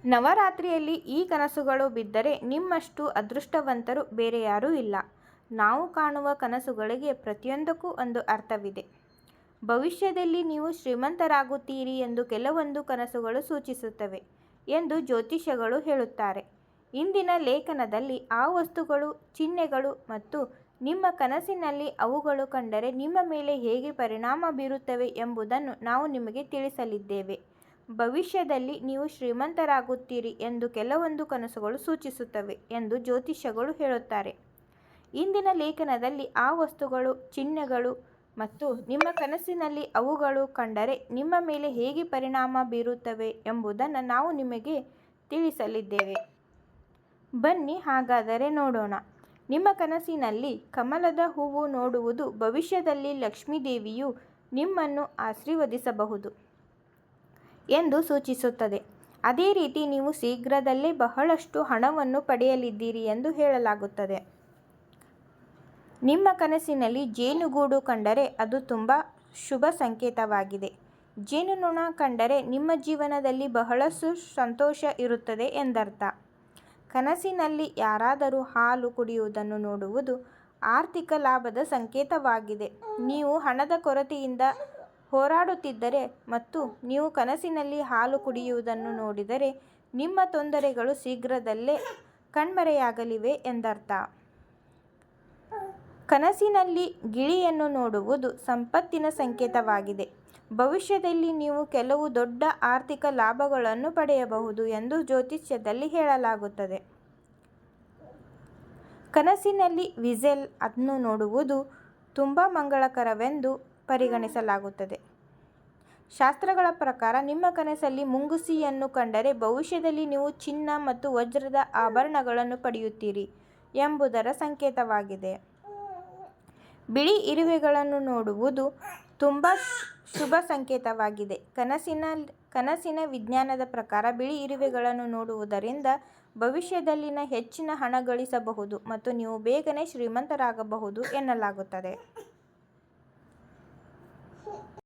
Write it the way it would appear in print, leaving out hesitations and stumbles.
ನವರಾತ್ರಿಯಲ್ಲಿ ಈ ಕನಸುಗಳು ಬಿದ್ದರೆ ನಿಮ್ಮಷ್ಟು ಅದೃಷ್ಟವಂತರು ಬೇರೆ ಯಾರೂ ಇಲ್ಲ. ನಾವು ಕಾಣುವ ಕನಸುಗಳಿಗೆ ಪ್ರತಿಯೊಂದಕ್ಕೂ ಒಂದು ಅರ್ಥವಿದೆ. ಭವಿಷ್ಯದಲ್ಲಿ ನೀವು ಶ್ರೀಮಂತರಾಗುತ್ತೀರಿ ಎಂದು ಕೆಲವೊಂದು ಕನಸುಗಳು ಸೂಚಿಸುತ್ತವೆ ಎಂದು ಜ್ಯೋತಿಷಿಗಳು ಹೇಳುತ್ತಾರೆ. ಇಂದಿನ ಲೇಖನದಲ್ಲಿ ಆ ವಸ್ತುಗಳು, ಚಿಹ್ನೆಗಳು ಮತ್ತು ನಿಮ್ಮ ಕನಸಿನಲ್ಲಿ ಅವುಗಳು ಕಂಡರೆ ನಿಮ್ಮ ಮೇಲೆ ಹೇಗೆ ಪರಿಣಾಮ ಬೀರುತ್ತವೆ ಎಂಬುದನ್ನು ನಾವು ನಿಮಗೆ ತಿಳಿಸಲಿದ್ದೇವೆ. ಭವಿಷ್ಯದಲ್ಲಿ ನೀವು ಶ್ರೀಮಂತರಾಗುತ್ತೀರಿ ಎಂದು ಕೆಲವೊಂದು ಕನಸುಗಳು ಸೂಚಿಸುತ್ತವೆ ಎಂದು ಜ್ಯೋತಿಷಿಗಳು ಹೇಳುತ್ತಾರೆ. ಇಂದಿನ ಲೇಖನದಲ್ಲಿ ಆ ವಸ್ತುಗಳು, ಚಿಹ್ನೆಗಳು ಮತ್ತು ನಿಮ್ಮ ಕನಸಿನಲ್ಲಿ ಅವುಗಳು ಕಂಡರೆ ನಿಮ್ಮ ಮೇಲೆ ಹೇಗೆ ಪರಿಣಾಮ ಬೀರುತ್ತವೆ ಎಂಬುದನ್ನು ನಾವು ನಿಮಗೆ ತಿಳಿಸಲಿದ್ದೇವೆ. ಬನ್ನಿ ಹಾಗಾದರೆ ನೋಡೋಣ. ನಿಮ್ಮ ಕನಸಿನಲ್ಲಿ ಕಮಲದ ಹೂವು ನೋಡುವುದು ಭವಿಷ್ಯದಲ್ಲಿ ಲಕ್ಷ್ಮೀದೇವಿಯು ನಿಮ್ಮನ್ನು ಆಶೀರ್ವದಿಸಬಹುದು ಎಂದು ಸೂಚಿಸುತ್ತದೆ. ಅದೇ ರೀತಿ ನೀವು ಶೀಘ್ರದಲ್ಲೇ ಬಹಳಷ್ಟು ಹಣವನ್ನು ಪಡೆಯಲಿದ್ದೀರಿ ಎಂದು ಹೇಳಲಾಗುತ್ತದೆ. ನಿಮ್ಮ ಕನಸಿನಲ್ಲಿ ಜೇನುಗೂಡು ಕಂಡರೆ ಅದು ತುಂಬ ಶುಭ ಸಂಕೇತವಾಗಿದೆ. ಜೇನುನೊಣ ಕಂಡರೆ ನಿಮ್ಮ ಜೀವನದಲ್ಲಿ ಬಹಳಷ್ಟು ಸಂತೋಷ ಇರುತ್ತದೆ ಎಂದರ್ಥ. ಕನಸಿನಲ್ಲಿ ಯಾರಾದರೂ ಹಾಲು ಕುಡಿಯುವುದನ್ನು ನೋಡುವುದು ಆರ್ಥಿಕ ಲಾಭದ ಸಂಕೇತವಾಗಿದೆ. ನೀವು ಹಣದ ಕೊರತೆಯಿಂದ ಹೋರಾಡುತ್ತಿದ್ದರೆ ಮತ್ತು ನೀವು ಕನಸಿನಲ್ಲಿ ಹಾಲು ಕುಡಿಯುವುದನ್ನು ನೋಡಿದರೆ ನಿಮ್ಮ ತೊಂದರೆಗಳು ಶೀಘ್ರದಲ್ಲೇ ಕಣ್ಮರೆಯಾಗಲಿವೆ ಎಂದರ್ಥ. ಕನಸಿನಲ್ಲಿ ಗಿಳಿಯನ್ನು ನೋಡುವುದು ಸಂಪತ್ತಿನ ಸಂಕೇತವಾಗಿದೆ. ಭವಿಷ್ಯದಲ್ಲಿ ನೀವು ಕೆಲವು ದೊಡ್ಡ ಆರ್ಥಿಕ ಲಾಭಗಳನ್ನು ಪಡೆಯಬಹುದು ಎಂದು ಜ್ಯೋತಿಷ್ಯದಲ್ಲಿ ಹೇಳಲಾಗುತ್ತದೆ. ಕನಸಿನಲ್ಲಿ ವೀಸೆಲ್ ಅನ್ನು ನೋಡುವುದು ತುಂಬ ಮಂಗಳಕರವೆಂದು ಪರಿಗಣಿಸಲಾಗುತ್ತದೆ. ಶಾಸ್ತ್ರಗಳ ಪ್ರಕಾರ ನಿಮ್ಮ ಕನಸಲ್ಲಿ ಮುಂಗುಸಿಯನ್ನು ಕಂಡರೆ ಭವಿಷ್ಯದಲ್ಲಿ ನೀವು ಚಿನ್ನ ಮತ್ತು ವಜ್ರದ ಆಭರಣಗಳನ್ನು ಪಡೆಯುತ್ತೀರಿ ಎಂಬುದರ ಸಂಕೇತವಾಗಿದೆ. ಬಿಳಿ ಇರುವೆಗಳನ್ನು ನೋಡುವುದು ತುಂಬ ಶುಭ ಸಂಕೇತವಾಗಿದೆ. ಕನಸಿನ ವಿಜ್ಞಾನದ ಪ್ರಕಾರ ಬಿಳಿ ಇರುವೆಗಳನ್ನು ನೋಡುವುದರಿಂದ ಭವಿಷ್ಯದಲ್ಲಿ ಹೆಚ್ಚಿನ ಹಣ ಗಳಿಸಬಹುದು ಮತ್ತು ನೀವು ಬೇಗನೆ ಶ್ರೀಮಂತರಾಗಬಹುದು ಎನ್ನಲಾಗುತ್ತದೆ.